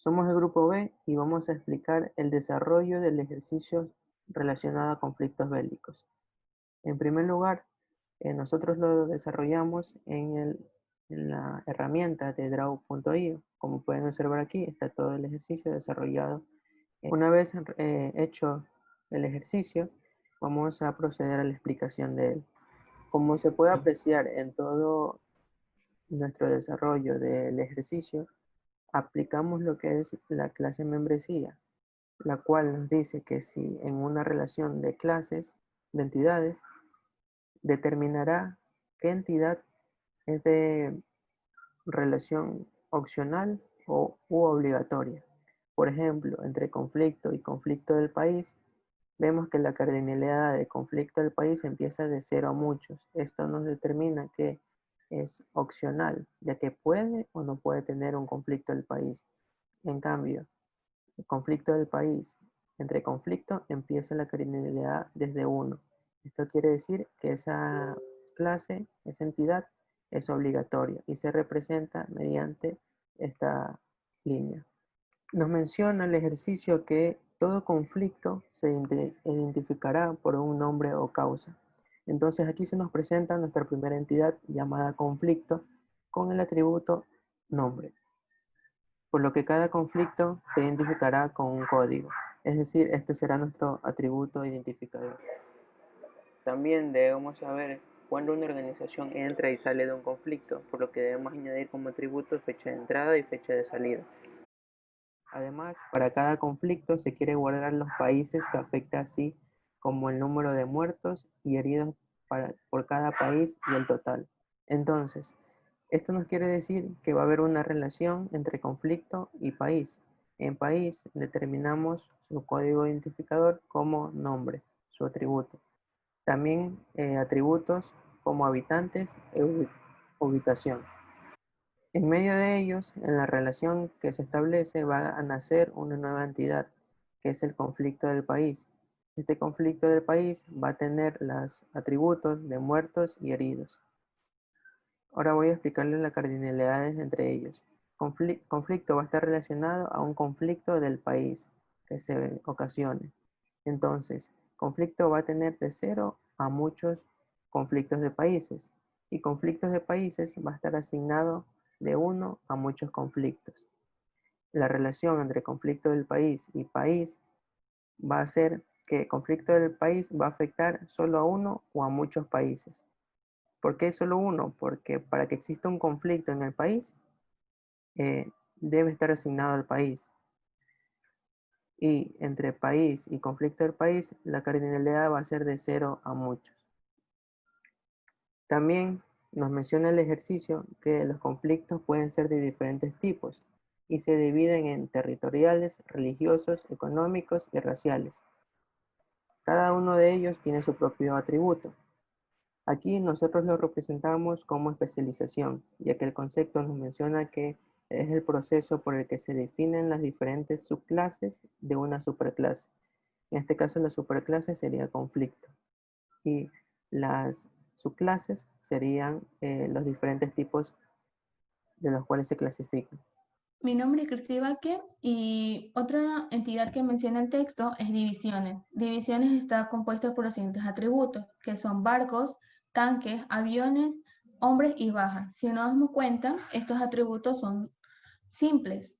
Somos el grupo B y vamos a explicar el desarrollo del ejercicio relacionado a conflictos bélicos. En primer lugar, nosotros lo desarrollamos en la herramienta de Draw.io. Como pueden observar aquí, está todo el ejercicio desarrollado. Una vez hecho el ejercicio, vamos a proceder a la explicación de él. Como se puede apreciar en todo nuestro desarrollo del ejercicio, aplicamos lo que es la clase membresía, la cual nos dice que si en una relación de clases, de entidades, determinará qué entidad es de relación opcional u obligatoria. Por ejemplo, entre conflicto y conflicto del país, vemos que la cardinalidad de conflicto del país empieza de 0 a muchos. Esto nos determina que es opcional, ya que puede o no puede tener un conflicto del país. En cambio, el conflicto del país. Entre conflicto empieza la cardinalidad desde 1. Esto quiere decir que esa clase, esa entidad, es obligatoria y se representa mediante esta línea. Nos menciona el ejercicio que todo conflicto se identificará por un nombre o causa. Entonces aquí se nos presenta nuestra primera entidad llamada conflicto con el atributo nombre, por lo que cada conflicto se identificará con un código, es decir, este será nuestro atributo identificador. También debemos saber cuándo una organización entra y sale de un conflicto, por lo que debemos añadir como atributo fecha de entrada y fecha de salida. Además, para cada conflicto se quiere guardar los países que afecta, así como el número de muertos y heridos por cada país y el total. Entonces, esto nos quiere decir que va a haber una relación entre conflicto y país. En país determinamos su código identificador como nombre, su atributo. También atributos como habitantes e ubicación. En medio de ellos, en la relación que se establece, va a nacer una nueva entidad, que es el conflicto del país. Este conflicto del país va a tener los atributos de muertos y heridos. Ahora voy a explicarles las cardinalidades entre ellos. Conflicto va a estar relacionado a un conflicto del país que se ocasione. Entonces, conflicto va a tener de 0 a muchos conflictos de países. Y conflictos de países va a estar asignado de 1 a muchos conflictos. La relación entre conflicto del país y país va a ser que conflicto del país va a afectar solo a uno o a muchos países. ¿Por qué solo uno? Porque para que exista un conflicto en el país, debe estar asignado al país. Y entre país y conflicto del país, la cardinalidad va a ser de 0 a muchos. También nos menciona el ejercicio que los conflictos pueden ser de diferentes tipos y se dividen en territoriales, religiosos, económicos y raciales. Cada uno de ellos tiene su propio atributo. Aquí nosotros lo representamos como especialización, ya que el concepto nos menciona que es el proceso por el que se definen las diferentes subclases de una superclase. En este caso la superclase sería conflicto y las subclases serían los diferentes tipos de los cuales se clasifican. Mi nombre es Cristi Baque y otra entidad que menciona el texto es divisiones. Divisiones está compuesta por los siguientes atributos, que son barcos, tanques, aviones, hombres y bajas. Si nos damos cuenta, estos atributos son simples.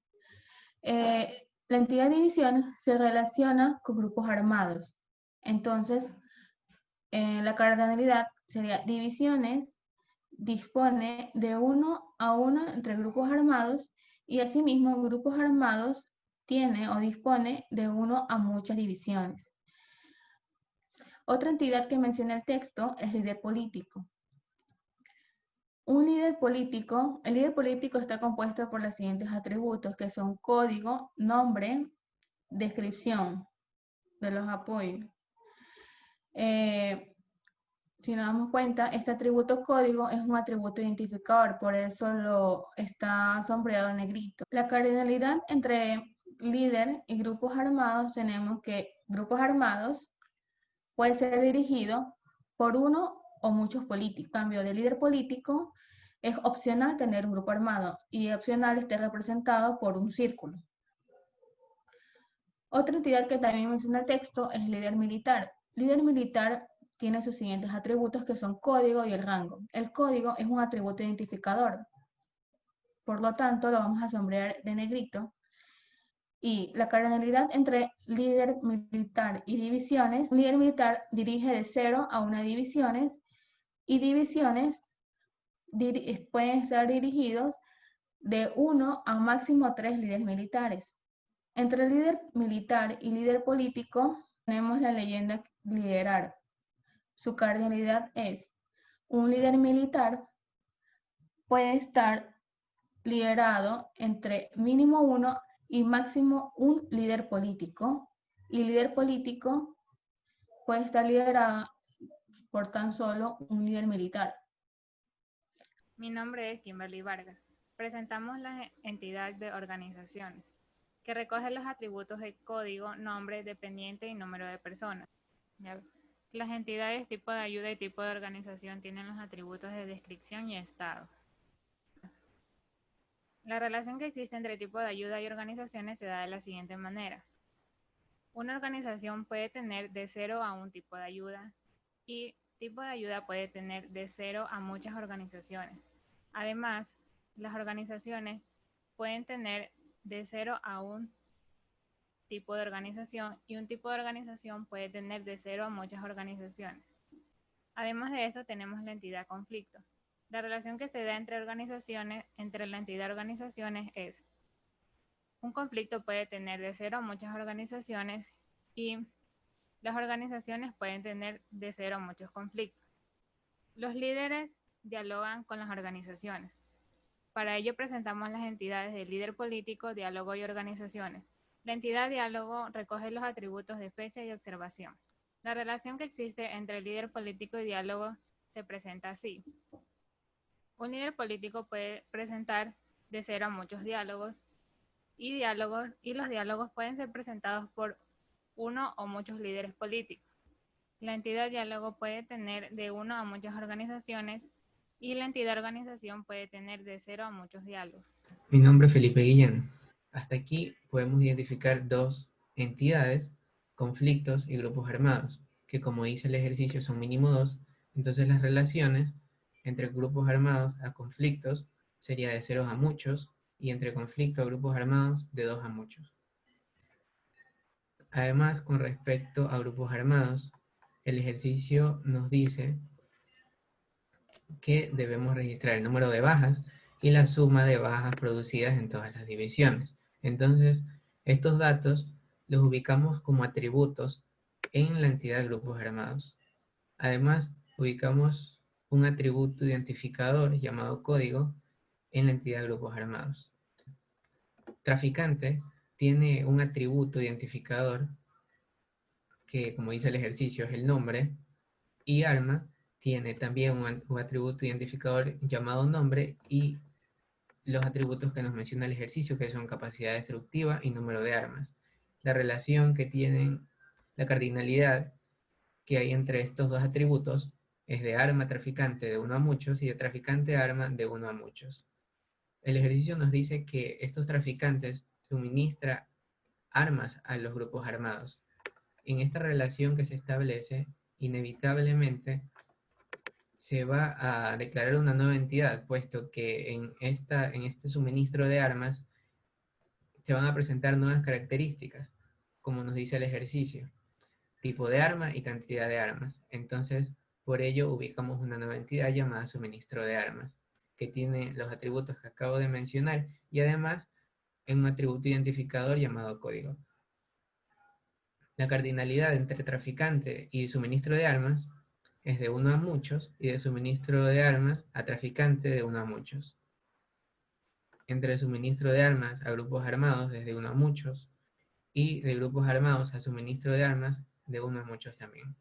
La entidad divisiones se relaciona con grupos armados. Entonces, la cardinalidad sería divisiones dispone de 1 a 1 entre grupos armados y asimismo grupos armados tiene o dispone de 1 a muchas divisiones. Otra entidad que menciona el texto es líder político. El líder político está compuesto por los siguientes atributos, que son código, nombre, descripción de los apoyos. Si nos damos cuenta, este atributo código es un atributo identificador, por eso lo está sombreado en negrito. La cardinalidad entre líder y grupos armados, tenemos que grupos armados puede ser dirigido por uno o muchos políticos. En cambio, de líder político es opcional tener un grupo armado y opcional esté representado por un círculo. Otra entidad que también menciona el texto es líder militar. Líder militar tiene sus siguientes atributos que son código y el rango. El código es un atributo identificador, por lo tanto lo vamos a sombrear de negrito. Y la cardinalidad entre líder militar y divisiones, un líder militar dirige de 0 a 1 divisiones y divisiones pueden ser dirigidos de 1 a máximo 3 líderes militares. Entre líder militar y líder político tenemos la leyenda liderar. Su cardinalidad es: un líder militar puede estar liderado entre mínimo 1 y máximo un líder político, y líder político puede estar liderado por tan solo un líder militar. Mi nombre es Kimberly Vargas. Presentamos la entidad de organizaciones, que recoge los atributos de código, nombre, dependiente y número de personas. Las entidades tipo de ayuda y tipo de organización tienen los atributos de descripción y estado. La relación que existe entre tipo de ayuda y organizaciones se da de la siguiente manera. Una organización puede tener de 0 a un tipo de ayuda y tipo de ayuda puede tener de 0 a muchas organizaciones. Además, las organizaciones pueden tener de 0 a un tipo de organización y un tipo de organización puede tener de 0 a muchas organizaciones. Además de esto tenemos la entidad conflicto. La relación que se da entre organizaciones, entre la entidad organizaciones es: un conflicto puede tener de 0 a muchas organizaciones y las organizaciones pueden tener de 0 a muchos conflictos. Los líderes dialogan con las organizaciones. Para ello presentamos las entidades de líder político, diálogo y organizaciones. La entidad diálogo recoge los atributos de fecha y observación. La relación que existe entre el líder político y diálogo se presenta así. Un líder político puede presentar de 0 a muchos diálogos y los diálogos pueden ser presentados por uno o muchos líderes políticos. La entidad diálogo puede tener de 1 a muchas organizaciones y la entidad organización puede tener de 0 a muchos diálogos. Mi nombre es Felipe Guillén. Hasta aquí podemos identificar dos entidades, conflictos y grupos armados, que como dice el ejercicio son mínimo dos, entonces las relaciones entre grupos armados a conflictos sería de 0 a muchos y entre conflictos a grupos armados de 2 a muchos. Además, con respecto a grupos armados, el ejercicio nos dice que debemos registrar el número de bajas y la suma de bajas producidas en todas las divisiones. Entonces, estos datos los ubicamos como atributos en la entidad grupos armados. Además, ubicamos un atributo identificador llamado código en la entidad grupos armados. Traficante tiene un atributo identificador que, como dice el ejercicio, es el nombre, y arma tiene también un atributo identificador llamado nombre y los atributos que nos menciona el ejercicio, que son capacidad destructiva y número de armas. La relación que tienen, la cardinalidad que hay entre estos dos atributos es de arma traficante de 1 a muchos y de traficante arma de 1 a muchos. El ejercicio nos dice que estos traficantes suministran armas a los grupos armados. En esta relación que se establece, inevitablemente se va a declarar una nueva entidad, puesto que en este suministro de armas se van a presentar nuevas características, como nos dice el ejercicio, tipo de arma y cantidad de armas. Entonces, por ello ubicamos una nueva entidad llamada suministro de armas, que tiene los atributos que acabo de mencionar y además en un atributo identificador llamado código. La cardinalidad entre traficante y suministro de armas es de 1 a muchos y de suministro de armas a traficante de 1 a muchos. Entre suministro de armas a grupos armados es de 1 a muchos y de grupos armados a suministro de armas de 1 a muchos también.